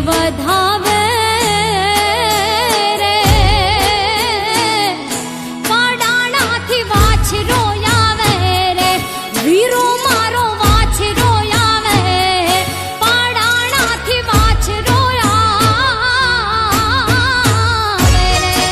વધાવે રે પાડાણાથી વાછરો આવે રે વીરો મારો વાછરો આવે પાડાણાથી વાછરો આવે રે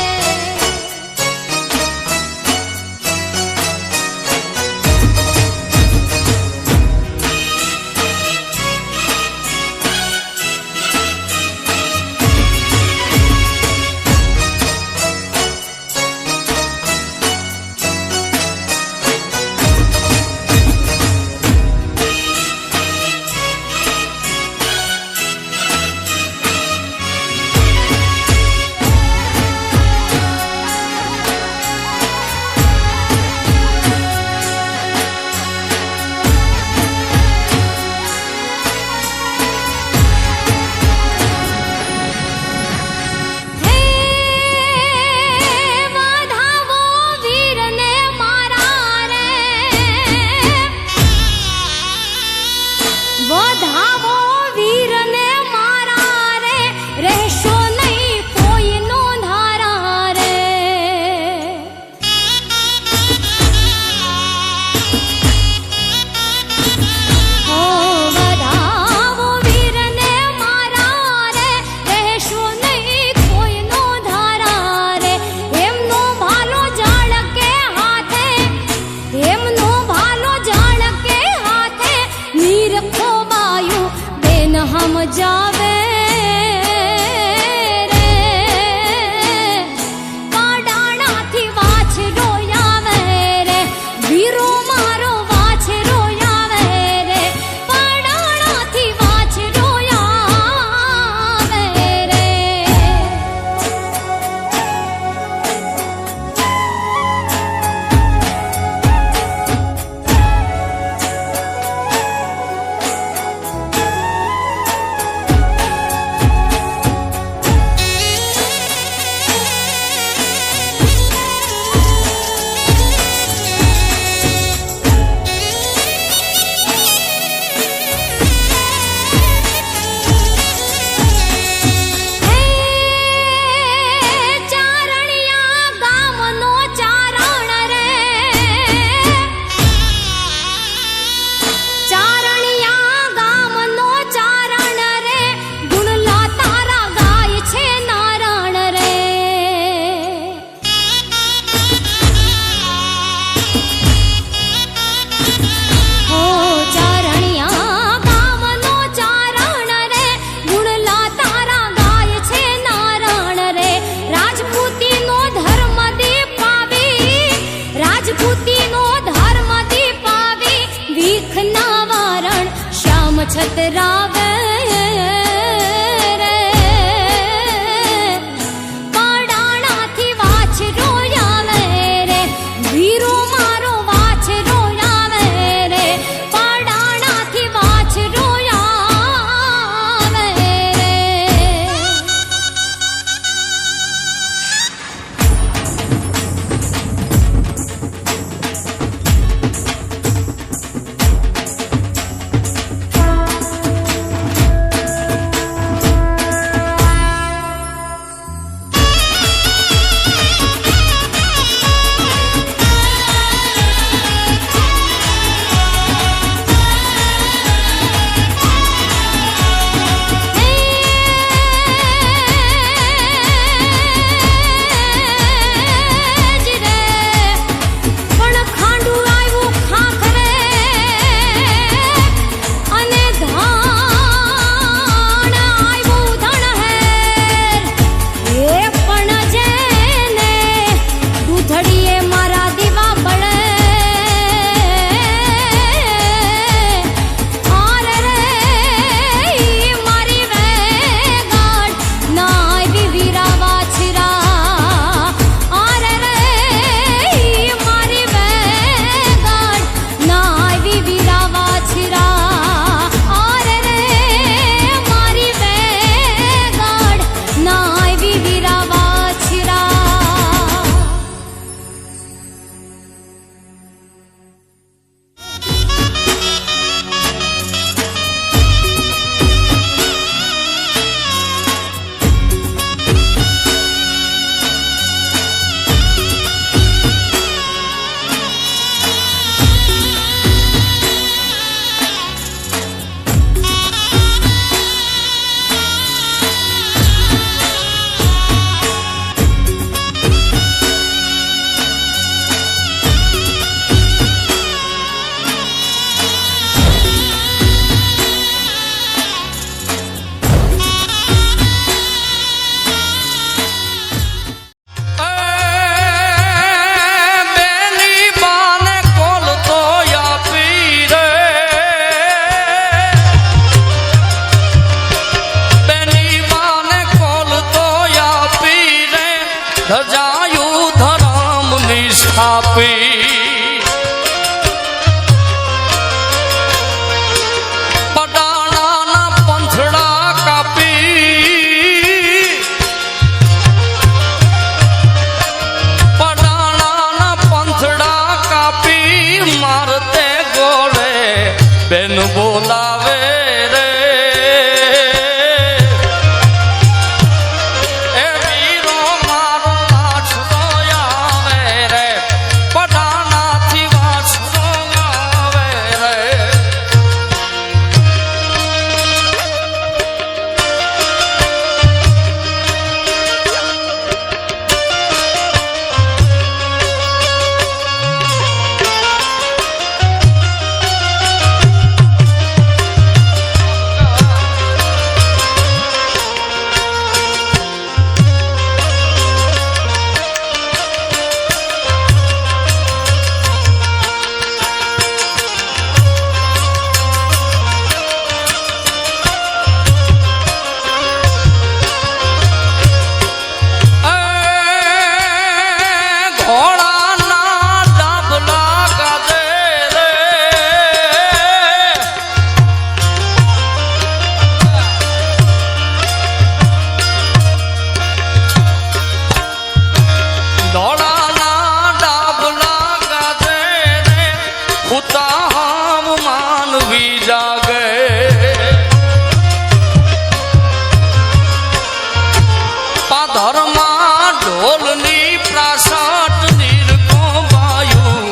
ઢોલની પ્રાસાટ નીરખો બાયું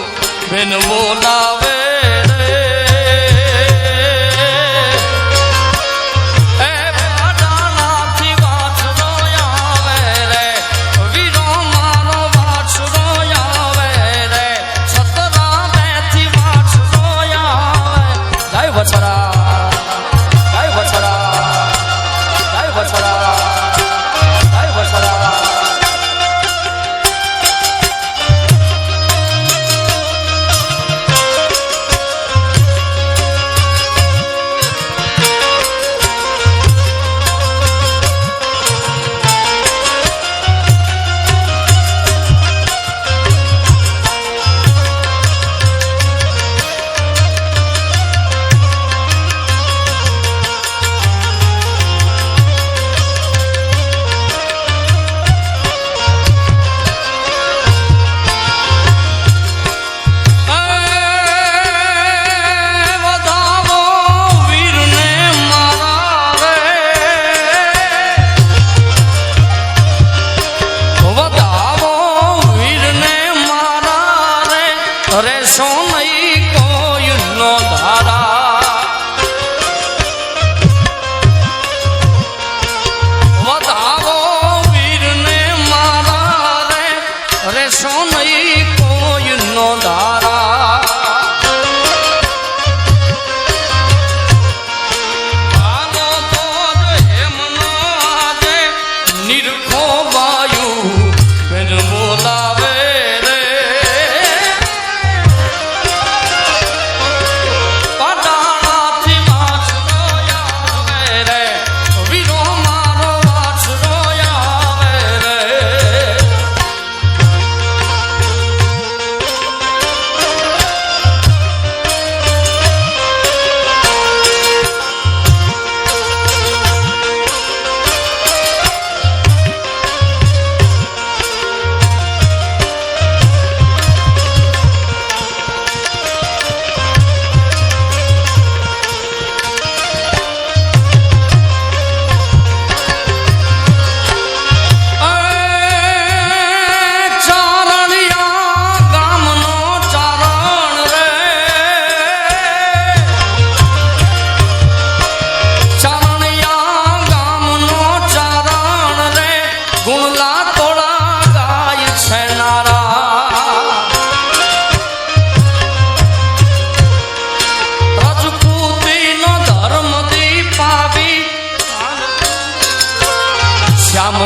બેન બોલાવે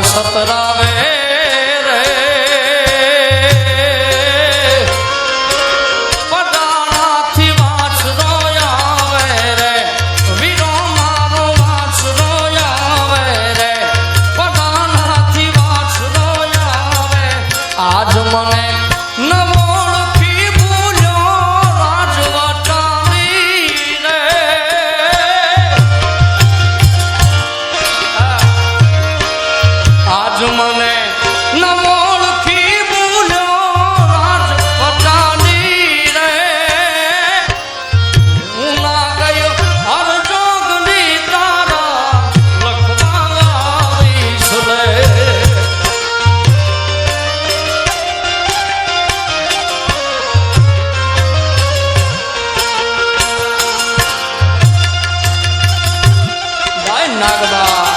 સતરાવે રે પડાણાથી વાછરો આવે રે વીરો મારો વાછરો આવે રે પડાણાથી વાછરો આવે આજ મને નવોળખી ભૂલ્યો રાજવટાણી રે આજ મને નવોળખી ભૂલ્યો રાજવટાણી રે હું ના ગયો હર જોગની તારા લખવા આવીશ રે નાગબા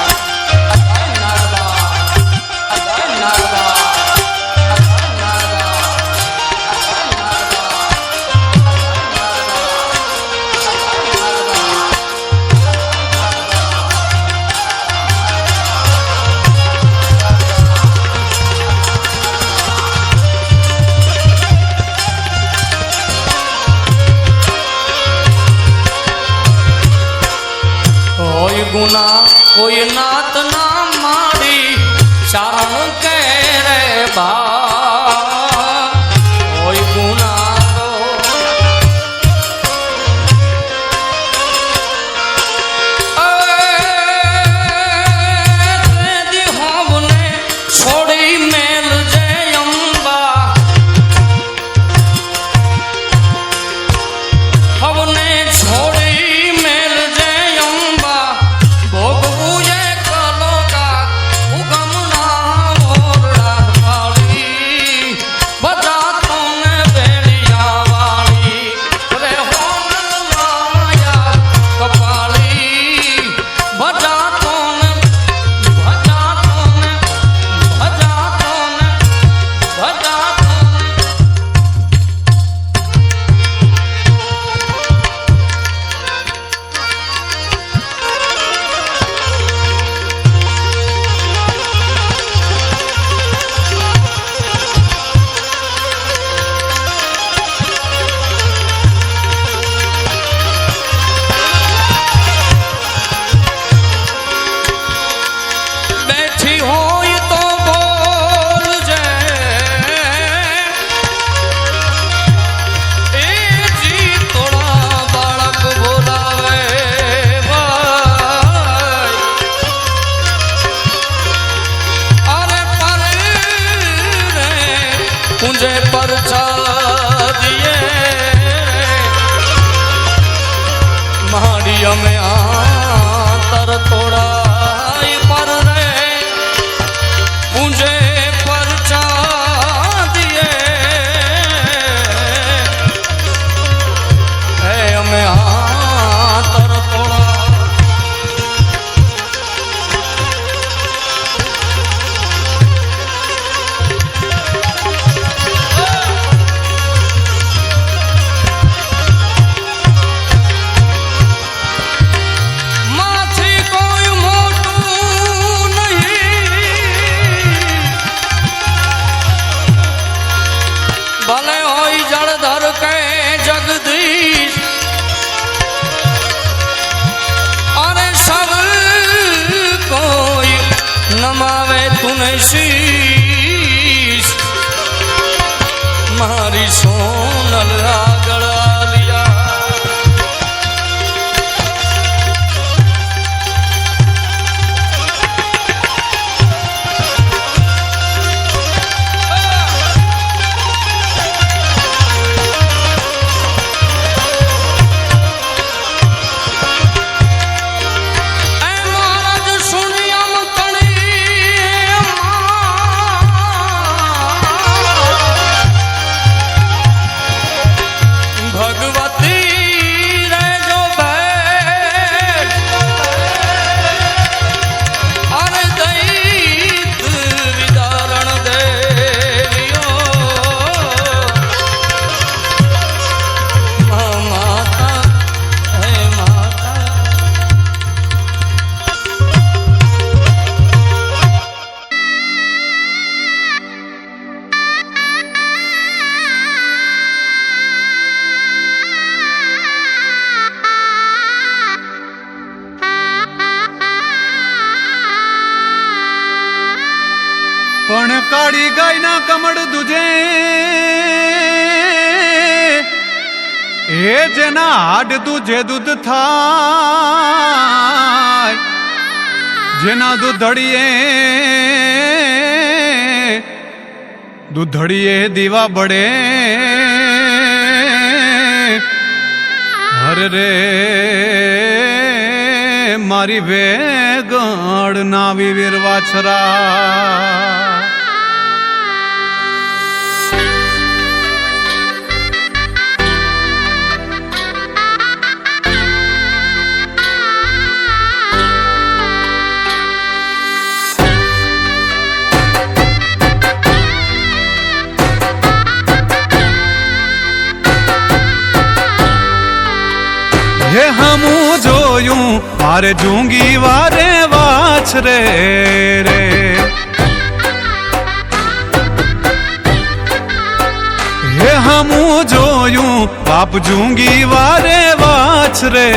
ગુના કોઈ નાત ના માડી ચારણ કે રે બા કોઈ ગુના છોડી મેલ જય અંબા હવને છોડી મેલ જય અંબા ભોગવું એ કલો કા ઉગમના ઓરડા પૂજે પરચાદીએ માડી અમે આતર તોડાઈ પર રે પૂજે પરચાદીએ હે અમે આતર તોડા ભલે હોય જળધર કે જગદીશ અરે સબ કોઈ નમાવે તુને શીશ મારી સોનલ આગળ આલિયા પણ કાળી ગાયના કમળ દુજે એ જેના હાડ દુજે દૂધ થાય જેના દૂધડીએ દીવા બળે હર રે મારી વેગળ નાવી વીર વાછરા હે હમું જોયું મારે જૂંગી વારે વાછ રે રે હે હમું જોયું બાપ જૂંગી વારે વાછ રે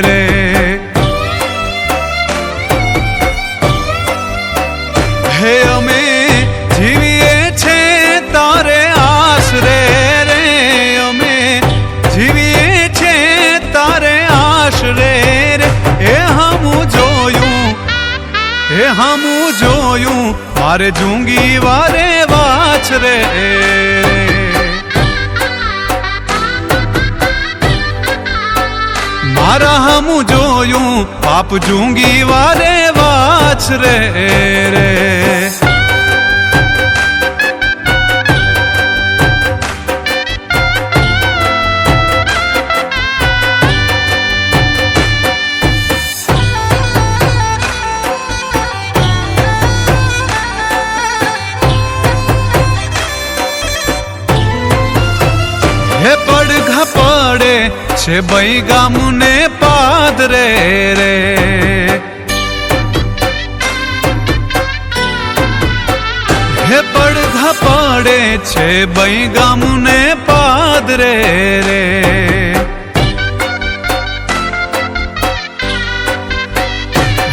રે હે અમે જીવીએ છે તારે આશરે રે અમે જીવીએ છે તારે આશરે રે એ હમું જોયું મારે જૂંગી વારે વાછ રે મારા હમું જોયું પાપ જૂંગી વારે વાછ રે રે હે પડઘા પડે છે બઈ ગામને પાદરે રે હે પડઘા પડે છે બઈ ગામને પાદરે રે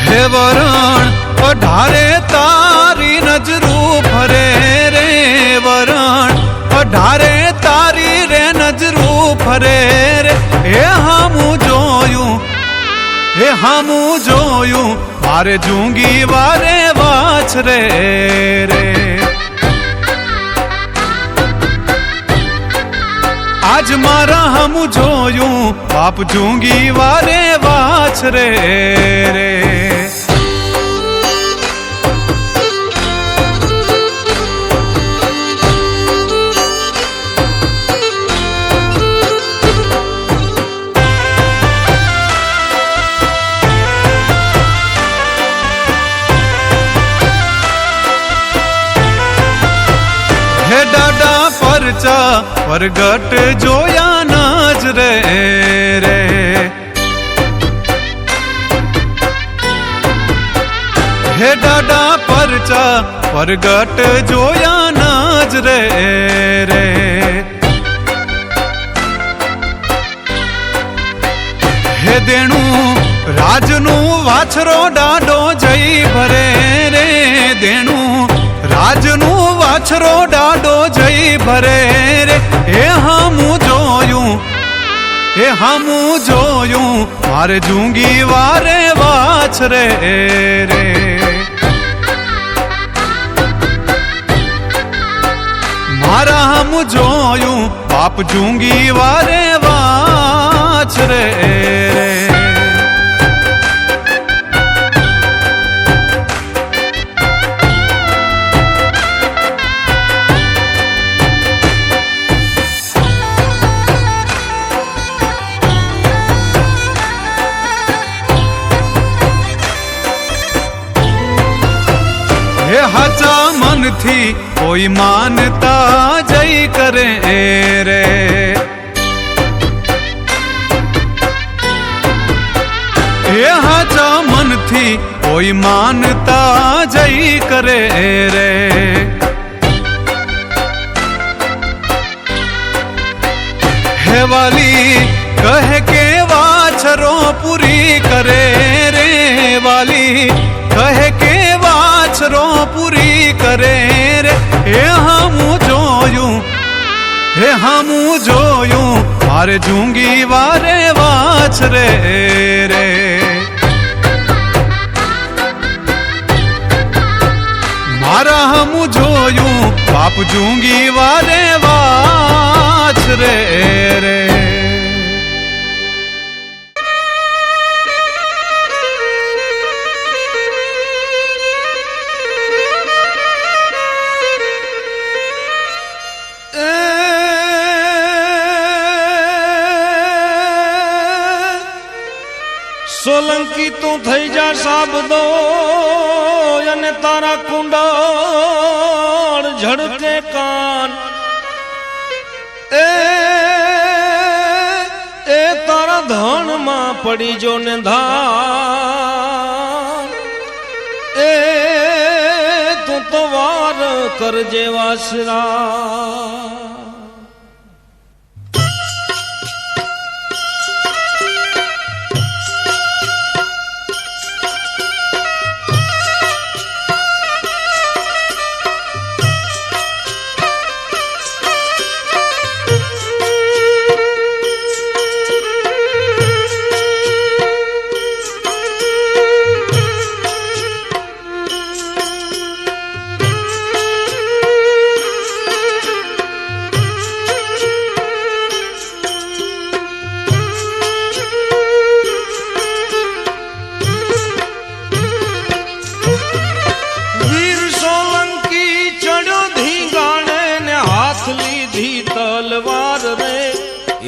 હે વરણ અઢારે તારી નજરું ફરે રે વરણ અઢારે તારી રે નજરું ફરે રે એ હમું જોયું મારે જૂંગી વારે વાછ રે રે આજ મારા હમ જોયું બાપ જુંગી વારે વાછ રે રે હે ડાડા પરચા પરગટ જોયા નજરે રે હે ડાડા પરચા પરગટ જોયા નજરે રે હે દેણું રાજનું વાછરો ડાડો જઈ ભરે રે દેણું રાજનું વાછરો ડાડો જઈ ભરે રે એ હમું જોયું મારે જુંગી વારે વાછ રે રે મારા હમ જોયું બાપ જુંગી વારે વાછ રે રે હે હાચા મનથી કોઈ માનતા જઈ કરે રે હે હાચા મનથી કોઈ માનતા જઈ કરે રે હે વાલી કહે કે વાછરો પૂરી કરે રે વાલી કહે કે વાછરો પૂરી કરે રે હે હમું જોયું મારે જુંગી વારે વાછ રે રે મારા હમું જોયું બાપ જુંગી વારે વાછ રે રે સોલંકી તું થઈ જા સાબદો અને તારા કુંડળ ઝડકે કાન એ તારા ધનમાં પડી જો ને ધાન એ તું તો વાર કરજે વાસરા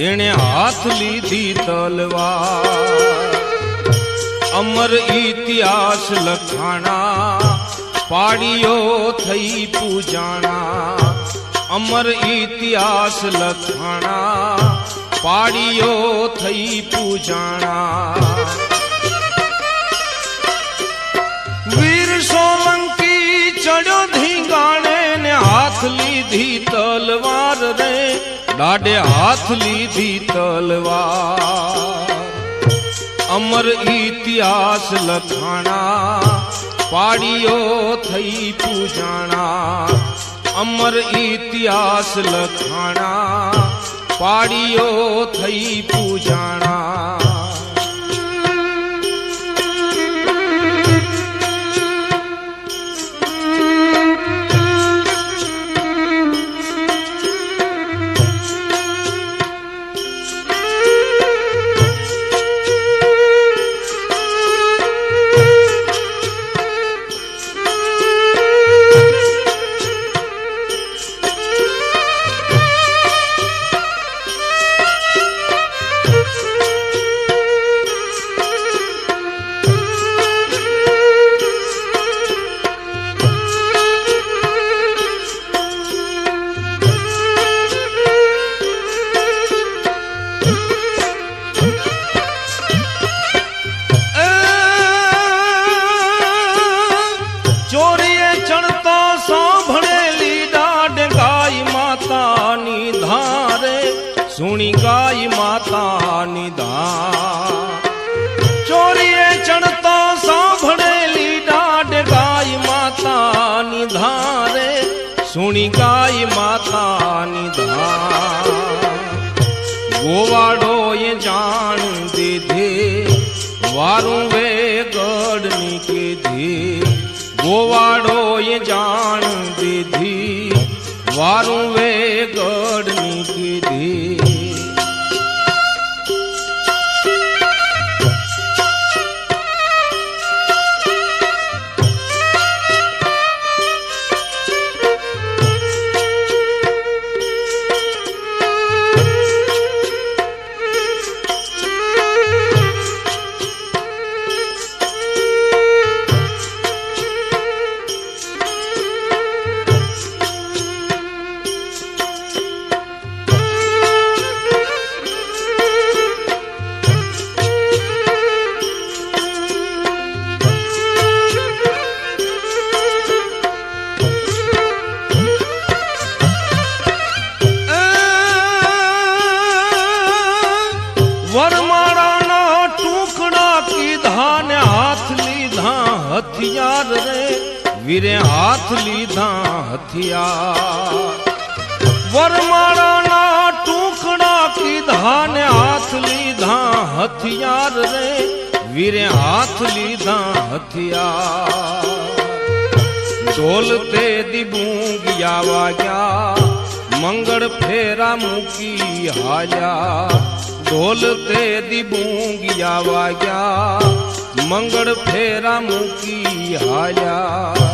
એણે હાથ લીધી તલવાર અમર ઇતિહાસ લખાણા પાડીઓ થઈ પૂજાણા અમર ઇતિહાસ લખાણા પાડીઓ થઈ પૂજાણા વીર સોલંકી ચડ્યો ધીંગાણે ને હાથ લીધી તલવાર રે દાડે હાથ લીધી તલવાર અમર ઇતિહાસ લખાણા પાડીઓ થઈ પૂજાણા અમર ઇતિહાસ લખાણા પાડીઓ થઈ પૂજાણા માતાની ધામ ચોરીએ ચણતા સાંભળેલી દાઢ ગાય માતાની ધારે સુણી ગાય માતાની ધામ ગોવાડો એ જાણ દીધે વારું વે ગઢની કીધી ગોવાડો એ જાણ દીધી વારું વે ગઢની કીધી વરમાળાના ટુકડા કીધા ને હાથ લીધા હથિયાર રે વીરે હાથ લીધા હથિયાર વરમાળાના ટુકડા કીધા ને હાથ લીધા હથિયાર રે વીરે હાથ લીધા હથિયાર ઢોલ તે દીબુંગિયા વાગ્યા મંગળ ફેરા મૂકી હાલ્યા ઢોલ તે દીબુંગિયા વાગ્યા મંગળ ફેરા મૂકી હાલ્યા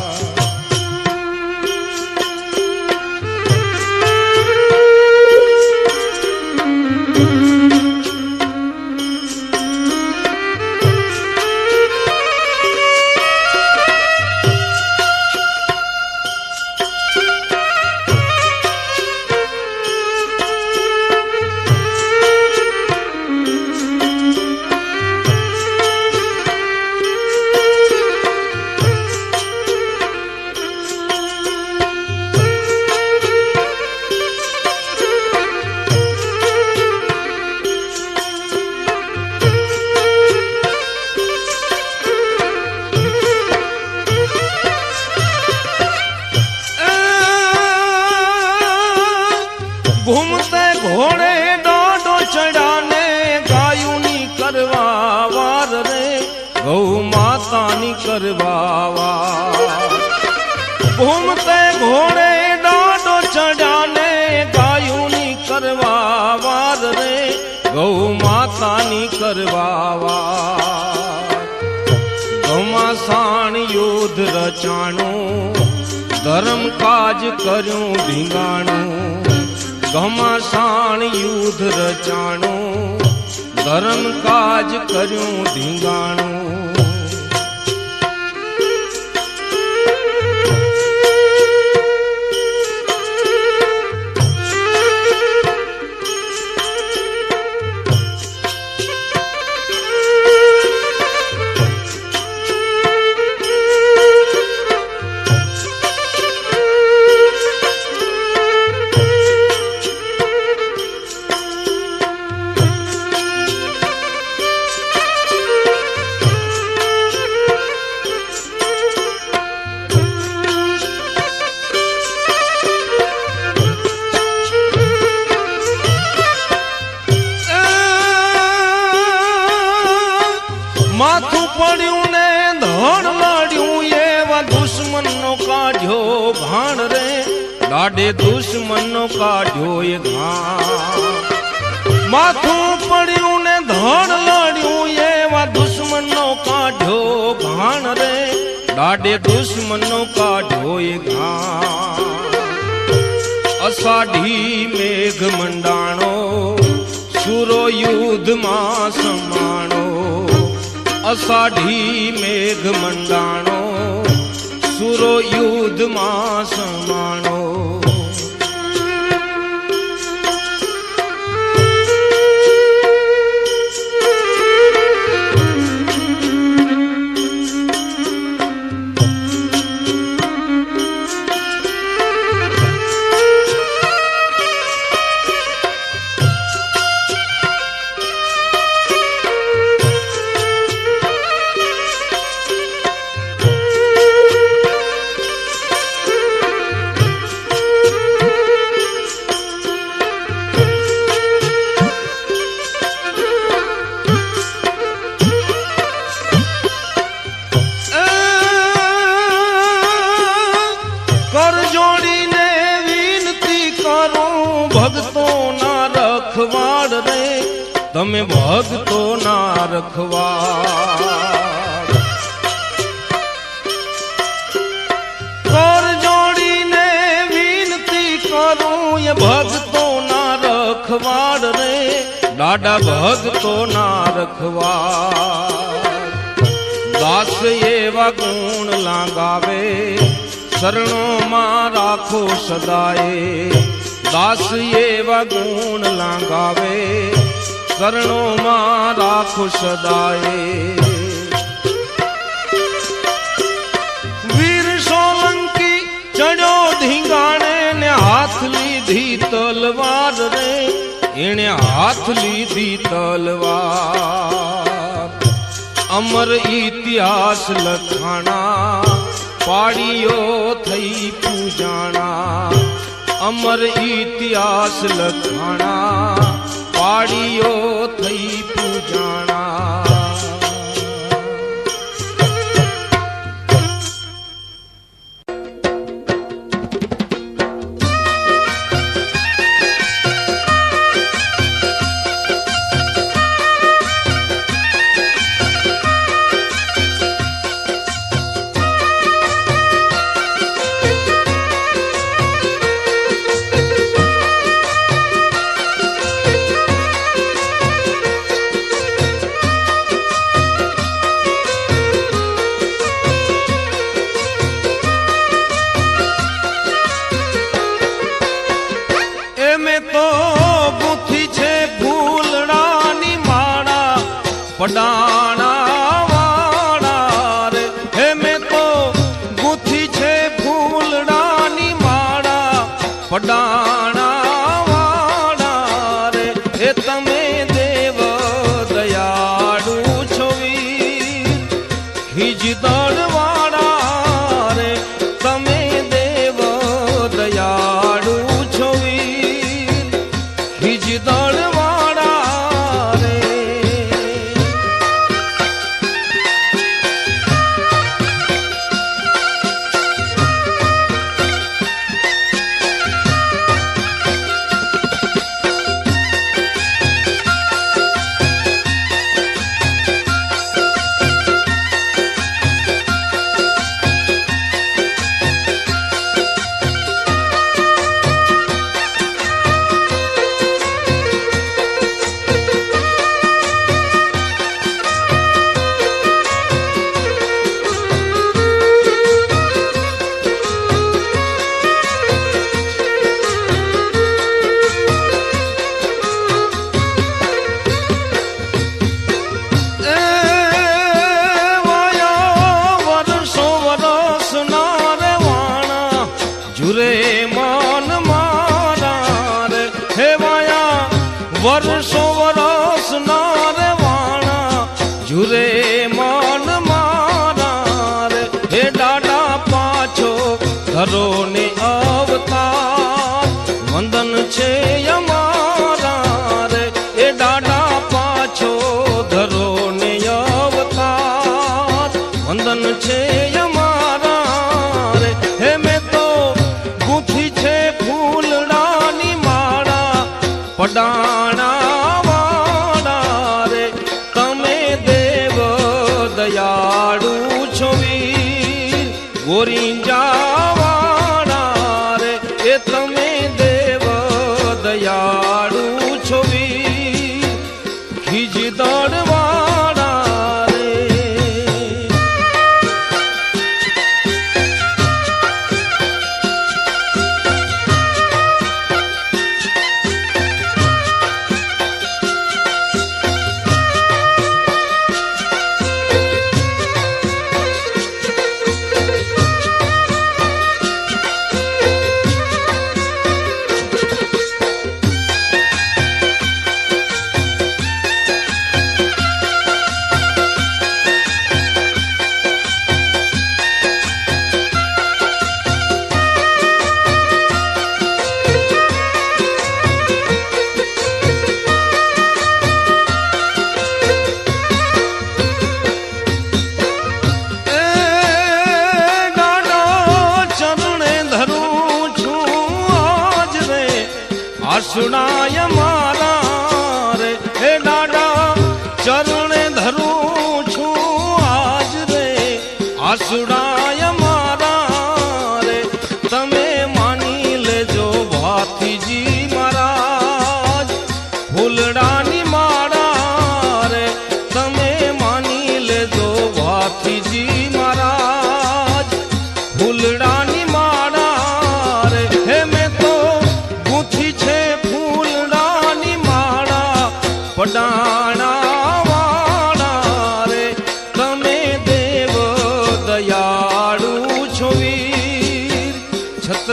ઘૂમતે ઘોડે દોડો ચડાને ગાયુની કરવા વાર રે ગૌ માતાની કરવા વાર ઘૂમતે ઘોડે દોડો ચડાને ગાયુની કરવા વાર રે ગૌ માતાની કરવા વાર ઘમાસાણ યુદ્ધ રચાણું ધર્મ કાજ કર્યું ધીંગાણું ઘમાસાણ યુદ્ધ રચાણું ધર્મ કાજ કર્યું ધીંગાણું માથું પડ્યું ને ધડ લાડ્યું એવા દુશ્મનનો કાઢ્યો ઘાણ રે દાડે દુશ્મનનો કાઢ્યો એ ઘાણ માથું પડ્યું ને ધડ લાડ્યું એવા દુશ્મનનો કાઢ્યો ઘાણ રે દાડે દુશ્મનનો કાઢ્યો એ ઘાણ અષાઢી મેઘ મંડાણો સુરો યુદ્ધમાં સમાણો અષાઢી મેઘ મંડાણો સુરો યુદ્ધમાં સમાણો તમે ભક્તો ના રખવા કર જોડીને વિનતી કરું એ ભક્તો ના રખવાડ રે દાડા ભક્તો ના રખવાડ દાસ એવા ગુણ લાગાવે શરણોમાં રાખો સદાય દાસ એવા ગુણ લાગાવે શરણોમાં રાખો સદાય વીર સોલંકી ચડ્યો ધીંગાણે ને હાથ લીધી તલવાર રે એણે હાથ લીધી તલવાર અમર ઇતિહાસ લખાણા પાડીઓ થઈ પૂજાણા અમર ઇતિહાસ લખાણા પાડીઓ થઈ પૂજાણા પડાણા વાળા રે હે મેં તો ગુથી છે ફૂલડાની માળા પડાણા વાળા રે હે તમે દેવ દયાળુ છો વીર ખીજદળ વાળા રે તમે દેવ દયાળુ છો વીર ખીજદળ વર્ષો વરસ ના રે વાણા ઝુરે મન મારા રે હે દાડા પાછો ધરો ને અવતાર વંદન છે અમારા રે હે દાડા પાછો ધરો ને અવતાર વંદન છે અમારા રે હે મેં તો ગુથી છે ફૂલડાની માળા પડાણા વાળા રે તમે દેવ દયાળુ છો વીર ગોરીંજા વાળા રે એ તમે દેવ દયાળુ છો વીર ખીજદળ વાળા રે આસુડાય મારા રે હે દાડા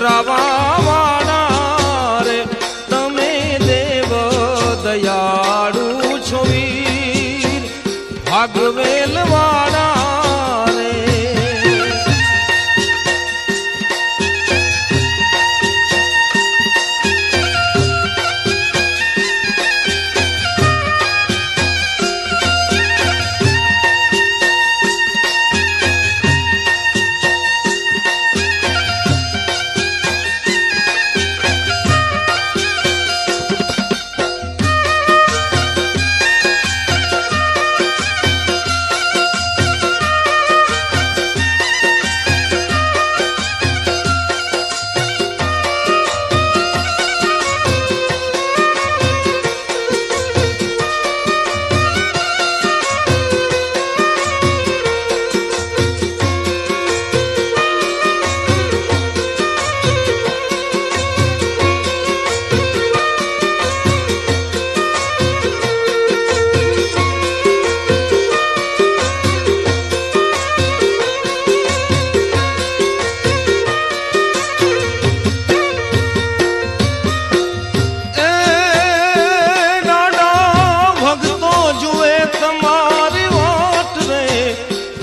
ઉતરાવા વાળા રે તમે દેવ દયાળુ છો વીર ભાગવેલ વાળા રે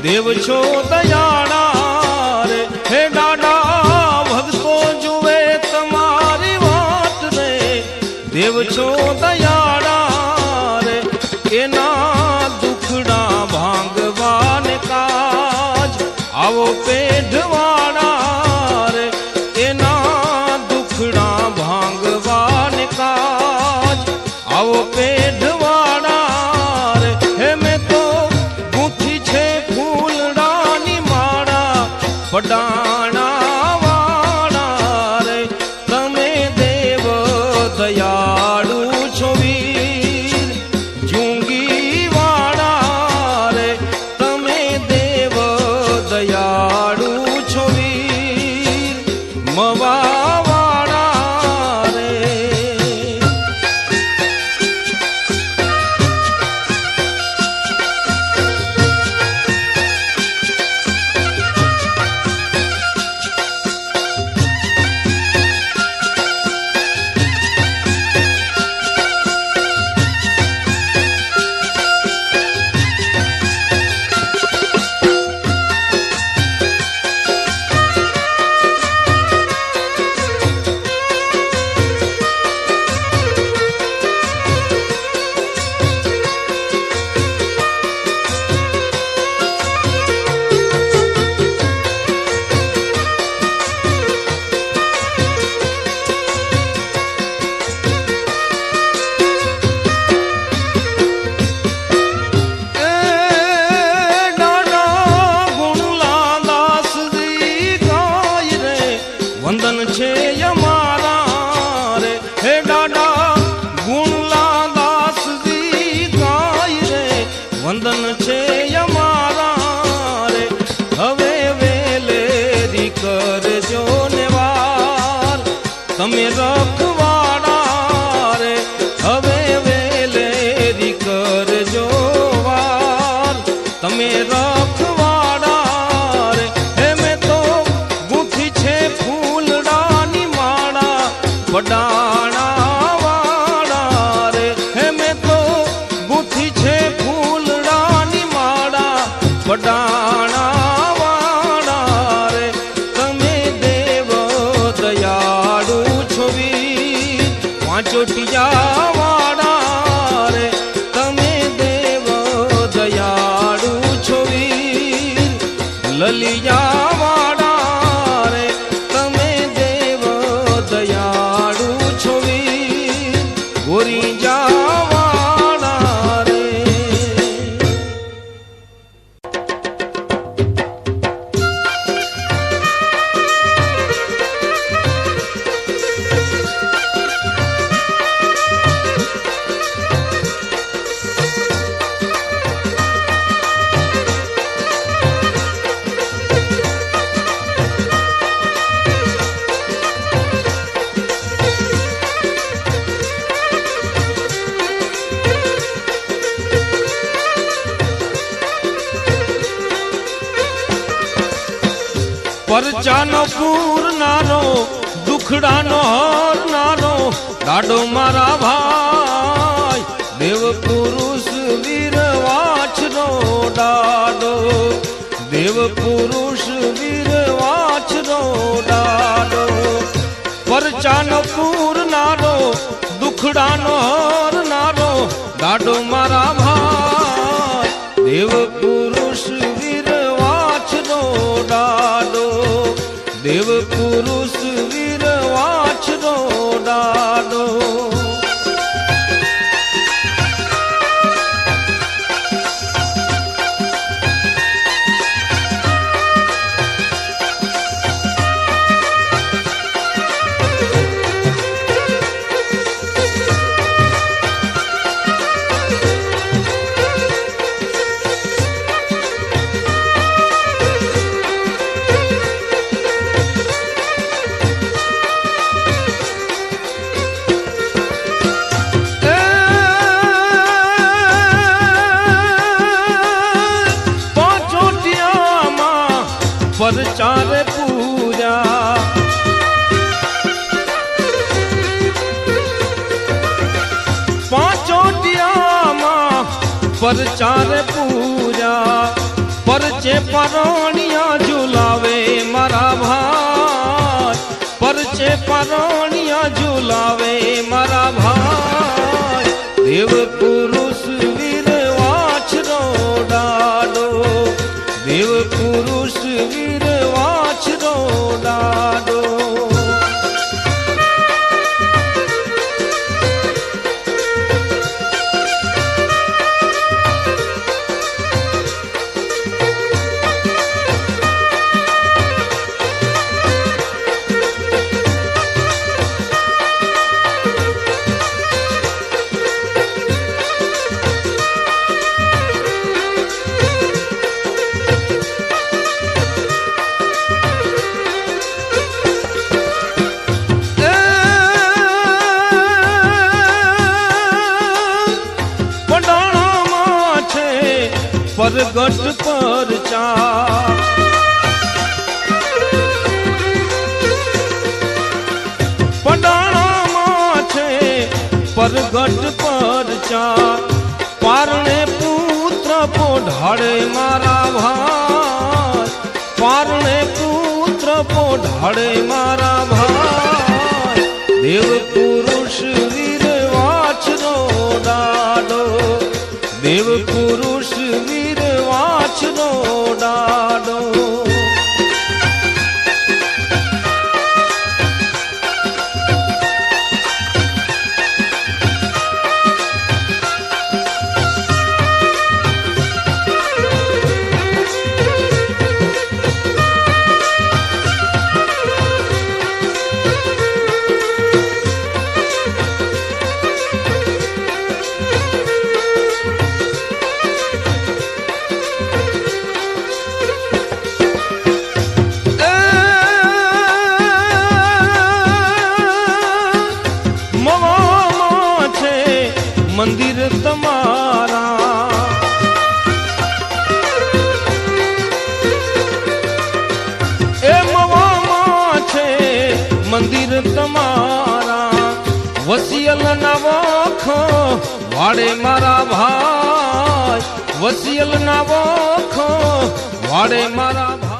દેવ છો દયાળા રે હે દાદા ભક્તો જુએ તમારી વાત રે દેવ છો દયાળા રે એના દુખડા ભાંગવાને કાજ આવો પેઢવાળા રે એના દુખડા ભાંગવાને કાજ આવો પેઢવાળા રે હે મેં તો પડાણા વાળા રે તમે દેવ દયાળુ છો વીર જુંગી વાળા રે તમે દેવ દયાળુ છો વીર મવા વાળા રે વંદન છે અમારા રે હે દાદા ગુણલા દાસજી ગાય રે વંદન છે અમારા રે હવે વેલેરી કરજો ને વાર તમે રખવાડા રે હવે વેલેરી કરજો વાર તમે રખવાડા રે હે મેં તો ગુંથી છે પડાણા વાળા રે હે મેં તો ગુંથી છે ફૂલડાની માળા પડાણા વાળા રે તમે દેવ દયાળુ છો વીર પાંચોટિયા વાળા રે તમે દેવ દયાળુ છો વીર લલિયા વાળા રે તમે દેવ દયાળુ છો વીર ગોરી જાવાળા રે પરચાનો પૂરનારો દુખડાનો હરનારો દાડો મારા ભાઈ દેવ પુરુષ વીર વાછનો દાડો દેવ પુરુષ વીર વાછનો દાડો પરચાનો પૂરનારો દુખડાનો હરનારો દાડો મારા ભાઈ દેવ પુરુષ વીર વાછનો દાડો દેવ પુરુષ વીર વાછનો દાડો પરચારે પૂજા પાંચોટિયામાં પરચારે પૂજા પરચે પરોણિયા ઝુલાવે મારા ભાઈ પરચે પરોણિયા ઝુલાવે મારા ભાઈ દેવ પુરુષ વીર વાછનો દાડો દેવ પુરુષ વીર વાછનો દાડો પરગટ પરચા પડાણામાં છે પરગટ પરચા પારણે પુત્ર પોઢાડે મારા ભાઈ પારણે પુત્ર પોઢાડે મારા ભાઈ દેવ પુરુષ વીર વાછનો દાડો દેવ પુરુષ વીર વાછનો દાડો મંદિર તમારા એ મવામાં છે મંદિર તમારા વસિયલ ના વખો વાડે મારા ભાઈ વસિયલ ના વખો વાડે મારા ભાઈ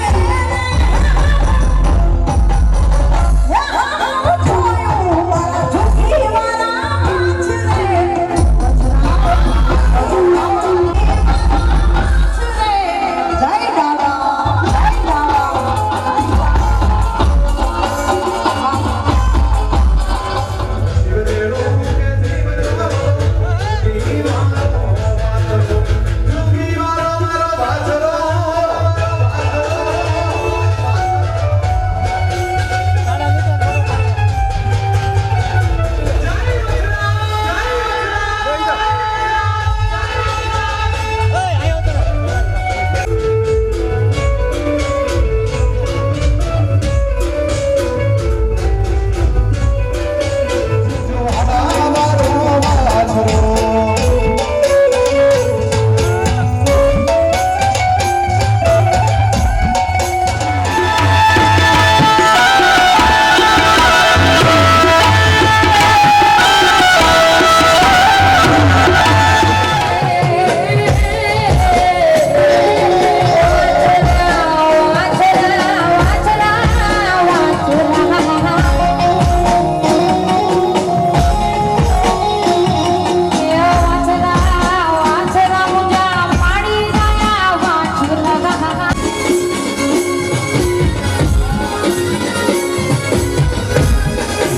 Yeah.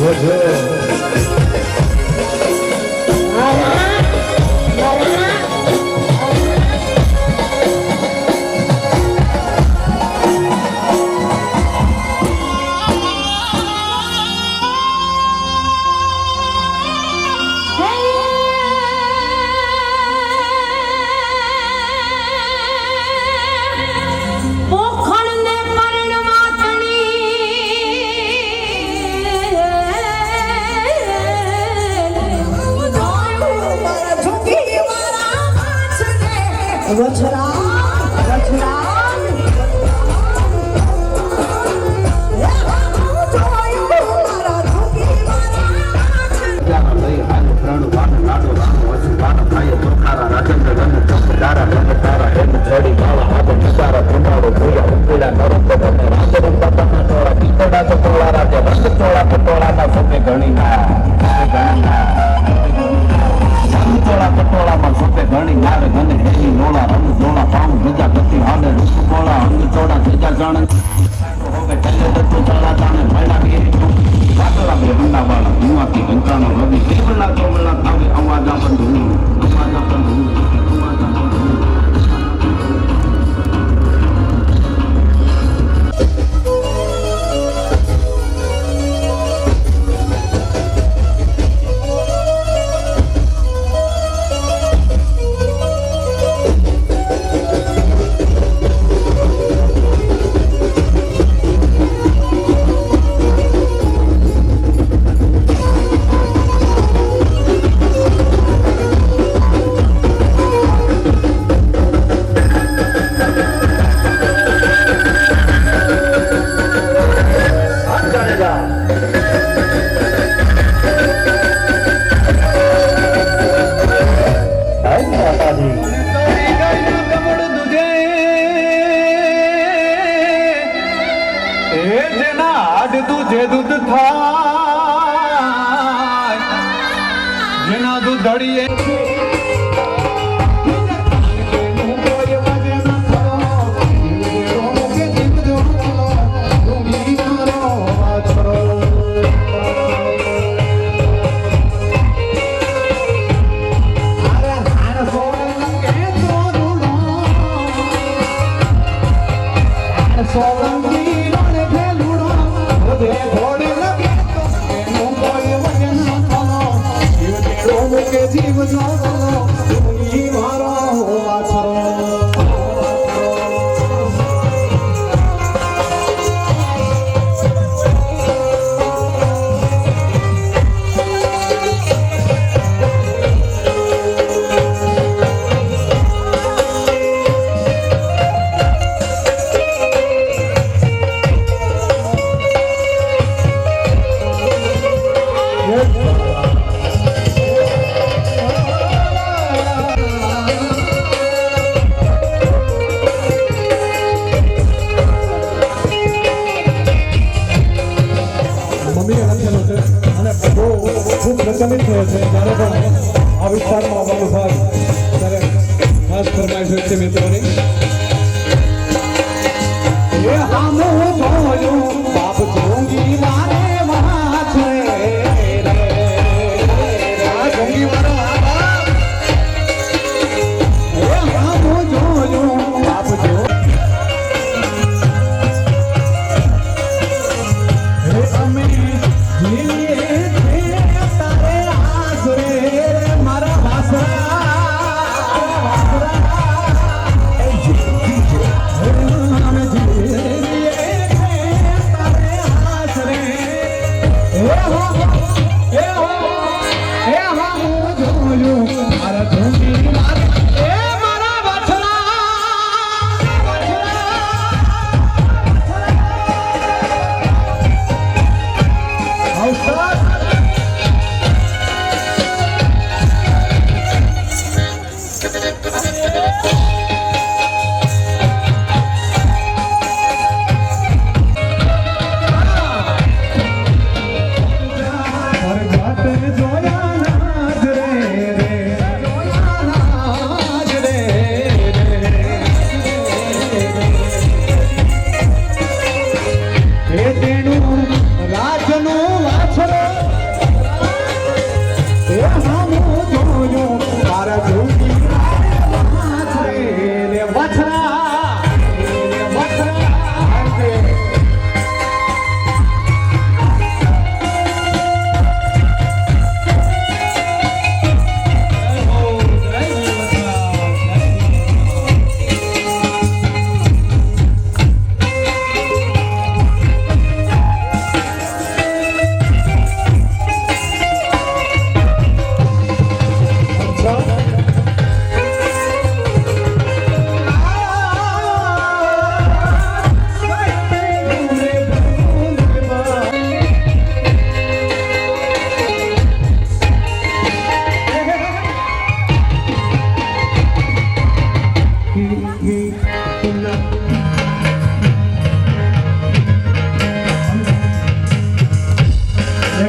પોખણને પરણવા દૂધે દૂધ થાય જેના દૂધડીએ જીવ મારો વાછરો ખૂબ પ્રચલિત થયો છે જ્યારે પણ આ વિસ્તારમાં આવવાનું થાય ત્યારે ખાસ ફરમાઈશ હોય છે મિત્રોની એ હામો જોયું બાપ જોંગી મારે વાછે રે જોંગી મારો એ હામો જોયું બાપ જો હે અમે જીવીએ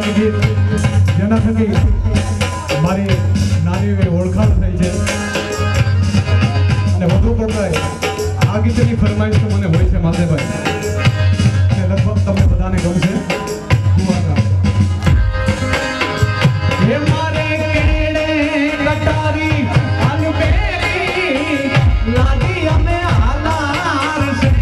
મજાની ગીત જેના થકી મારી નાની એવી ઓળખાણ થઈ છે અને વધુ પડતા આ ગીતની ફરમાઈશ તો મને હોય છે માધેભાઈ કે લગભગ તમને બધાને ગમશે હે મારે કેડે કટારી આલુ બેરી લાગી અમે હાલાર છે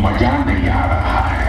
मजा नहीं आ रहा है।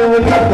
Thank you.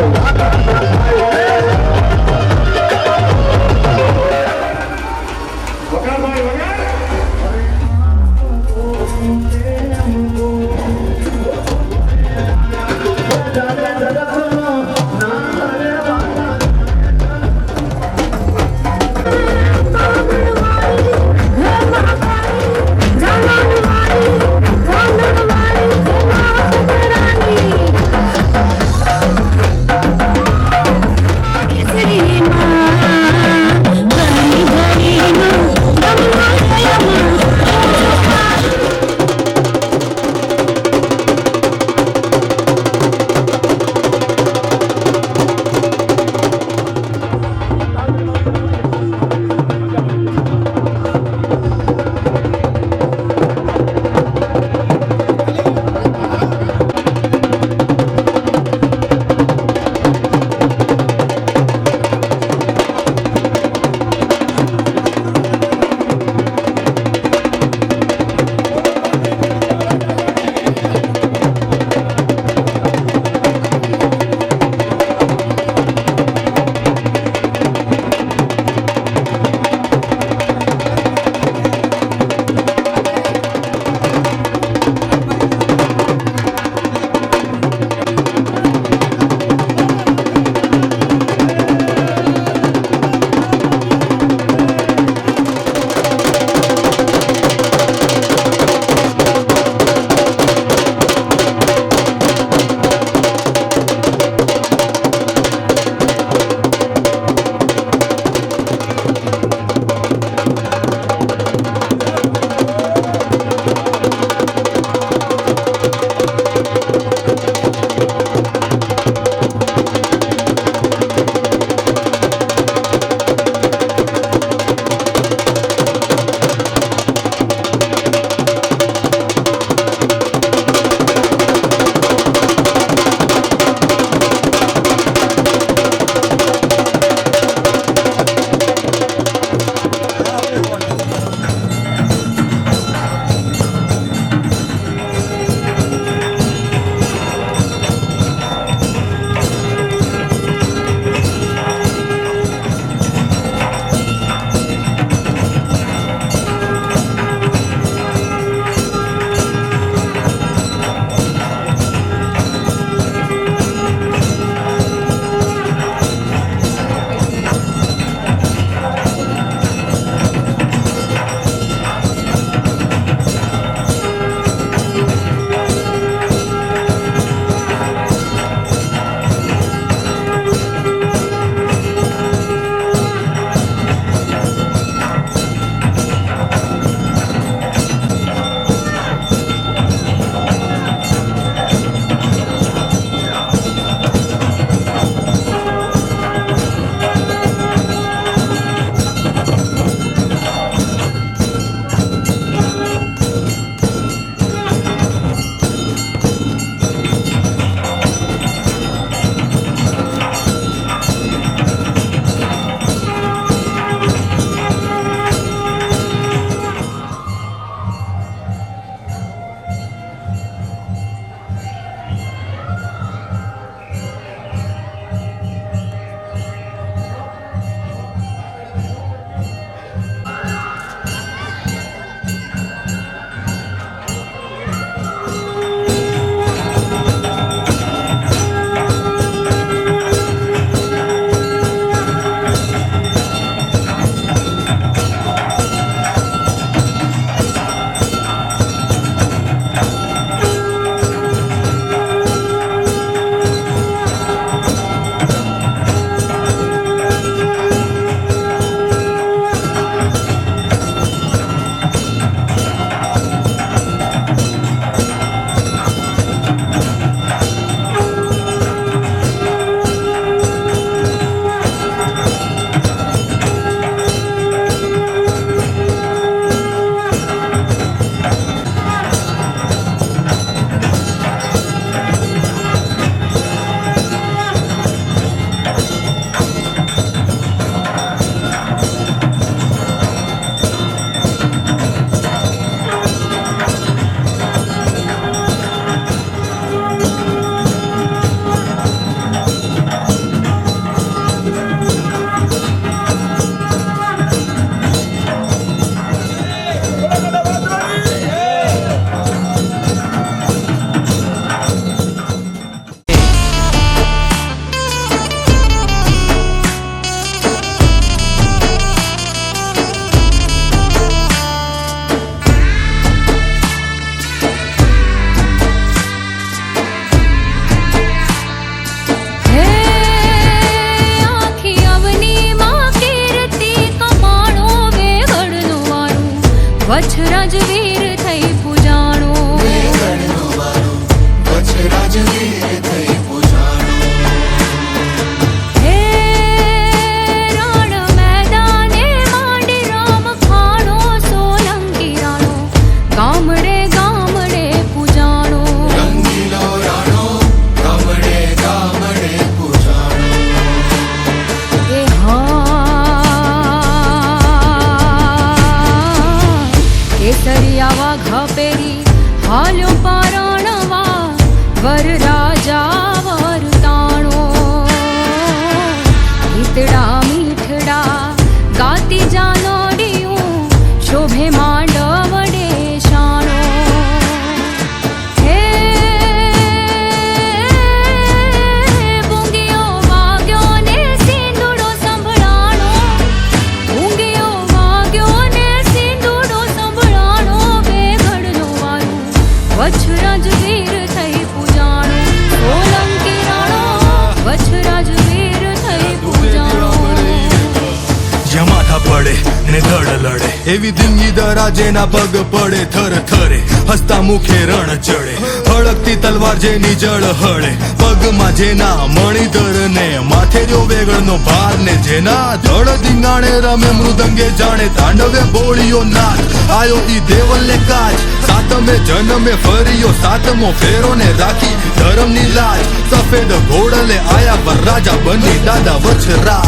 એવી દિનગી દરા જેના પગ પડે થર થરે, હસતા મુખે રણ ચડે, હળકતી તલવાર જેની જળ હળે, પગમાં જેના મણિધર ને માથે જો વેગળનો ભાર ને, જેના ધડ ધીંગાણે રમે મૃદંગે જાણે તાંડવે બોળીઓ નાથ, આયો ઈ દેવલને કાચ, સાતમે જન્મે ફર્યો સાતમો ફેરો ને રાખી ધર્મની લાજ, સફેદ ઘોડલે આયા પર રાજા બની દાદા વછરા.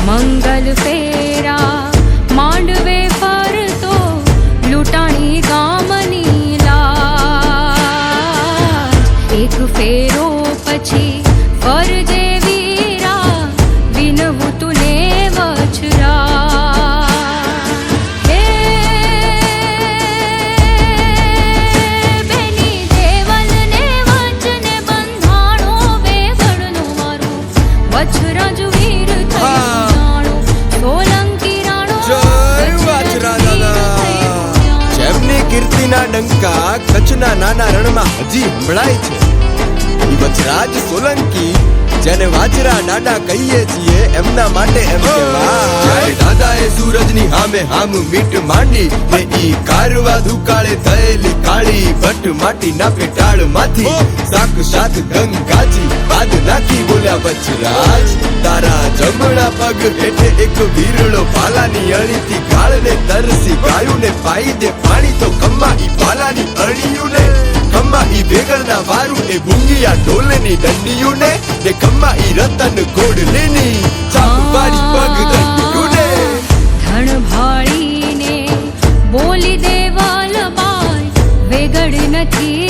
મંગલ ફેરા માંડવે ફરતો લૂંટાણી ગામની લાજ, એક ફેરો પછી ફરજે વીરા વિનવું તુને વછરા. હે બેની દેવલને વચને બંધાણો વેગળનું મારું વછરા જ વીર થયું જાણો, સોલંકી રાણો જય વાછરા દાદા. જેમની કીર્તિના ડંકા કચ્છના નાના રણમાં હજી સંભળાય છે, ઈ વછરાજ સોલંકી જેને વાછરા દાદા કહીએ છીએ, એમના માટે એમ કહેવાય. જ્યારે દાદાએ સૂરજની સામે હામ મીટ માંડી ને ઈ કારવા દુકાળે થયેલી કાળી ભટ્ટ માટીના પેટાળમાંથી સાક્ષાત ગંગાજી બાદ નાખી બોલ્યા વછરાજ, તારા જમણા પગ હેઠે એક વીરડો પાલાની અણીથી ગાળને તરસી ગાયું ને પાઈ દે પાણી, તો ખમ્મા ઈ પાલાની અણીયું ને, ખમ્મા ઈ વેગળના વારું ને, ભૂંગિયા ઢોલની દંડિયું ને ખમ્મા ઈ રતન ઘોડલીની ચાપ વાળી પગ દંડિયું ને. ધણ ભાળીને બોલી દેવાલ બાય વેગડ નથી